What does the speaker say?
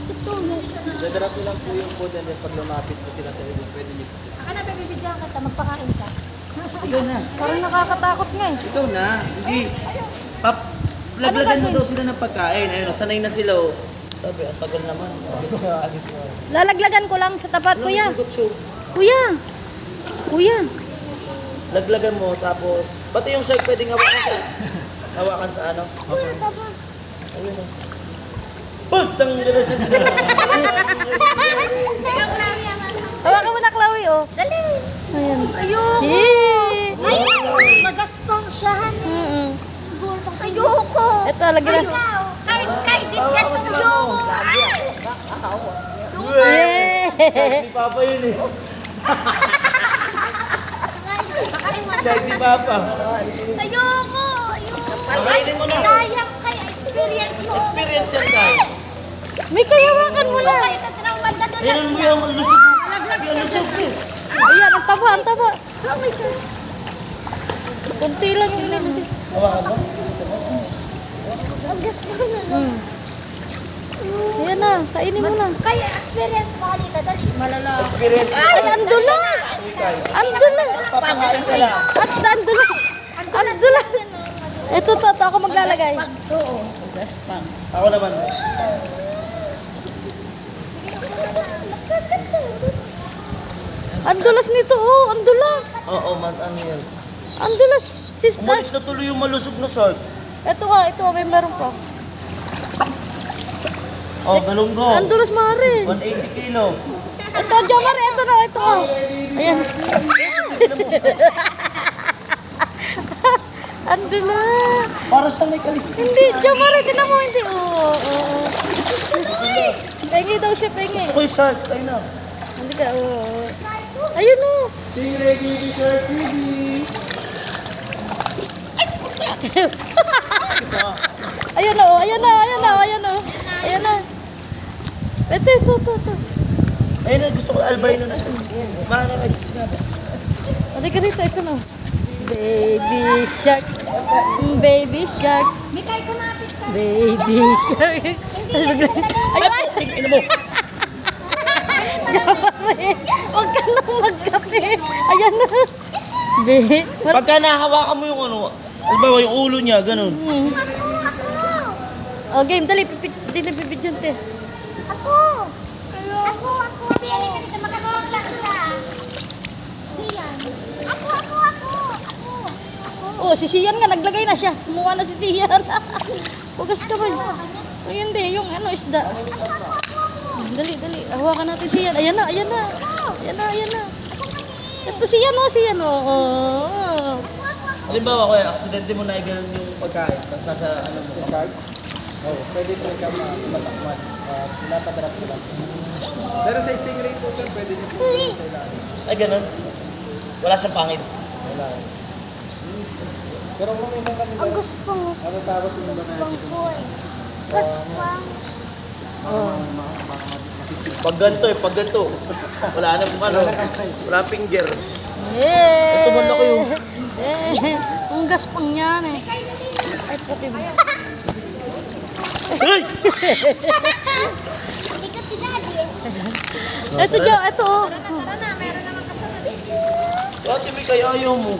Dadarap nyo lang po yung food and then pag lumapit po sila sa iyo, pwede nyo po sila. Saka na, bibigyan ka, magpakain ka. Ikaw na. Parang nakakatakot nga eh. Ikaw na. Hindi. Laglagan mo daw sila ng pagkain. Ayun, sanay na sila. Oh. Sabi, ang tagal naman. Lalaglagan ko lang sa tapat, kuya. Sigot siya. Kuya. Kuya. Laglagan mo, tapos, pati yung shark pwedeng hawakan sa ano. Ayun o. Putang gano'n sa Hawakan mo na, Chloe, oh. Dali. Ayan. Ayoko. Yee. Magaspang siya, Mm-mm. Ayoko. Ito, lagi na. Kahit di ka ayoko. Yay! Shark ni Papa yun eh. Shark ni Papa. Ayoko. Pakainin mo na. Sayang kaya experience mo. Experience yan tayo. May kayawakan mo na. Kaya ka tinang magdadalas. Ayun mo yung lusog. Yung lusog eh. Ayan, ang taba, ang taba. Oh my God. Kunti lang yung inilagay. Hawakan mo. Ang gaspang na lang. Ayan na, kainin mo na. Kaya experience mo halika. Dali. Malala. Experience mo. Ay, ang dulas! Ikaw. Ang dulas! Papakain ka lang. At ang dulas! Ang dulas! Ito, ako maglalagay. Ako naman. Ang dulas nito, oh, ang dulas. Oo, man, ano yan. Ang dulas, sister. Umalis na tuloy yung malusog na shark. Ito, may meron pa. Oh, galunggo. Ang dulas, Mare. 180 kilo. Ito, Jamar, ito na, ito. Oh. Ayan. Ang dulas. Para sa may kaliskis. Hindi, Jamar, tinan mo, hindi. Oo, oo. Pengi daw siya, pengi. Gusto ko yung shark. Tayo na. Hindi ka, oo. Ayun, oh. Tingray, baby shark, baby. Ayun, oh. Ayun na, ayun na, ayun na. Ayun na. Ito. Ayun na, gusto ko albino na siya. Mahal na nagsisinabi. Ano ka rito? Ito na. Baby shark. Baby shark. Mikay, kumapit ka. Baby shark. Ayun! Tingin mo. Huwag ka nang magkape. Ayan na. Pagka nahawakan mo yung ano, albawa yung ulo niya, ganun. Oh, game. Dali, bibidyon te. Ako. Pili ka dito, magaspang lang siya. Siyan. Ako. Oh, si Sian nga. Naglagay na siya. Kumuha na si Sian. Hugas ka ba? Oh, hindi. Yung ano, isda. Dali. Hawakan natin si Sian. Ayan na. Ito Sian, oh. Halimbawa, kaya aksidente mo na iganon yung pagkain, tapos nasa ano mo, shark. Oh, pwede po ikaw masakman. Pinapadarap ko lang. Pero sa stingray po, sir, pwede nyo po sa ilalim. Ay, ganun. Wala siyang pangit. Wala. Pero kung may mga Ang gaspang. ano tawag yung mga Gaspang po eh. Gaspang. pag ganito. Wala na kung ano. Wala finger. Eh. Ito man ako yung... Ang gaspang niyan eh. Ay, puti mo. Ay! Hindi ka si Daddy eh. Ito, oh. Tara na, meron naman kasama. Ate, may kaya ayaw mo.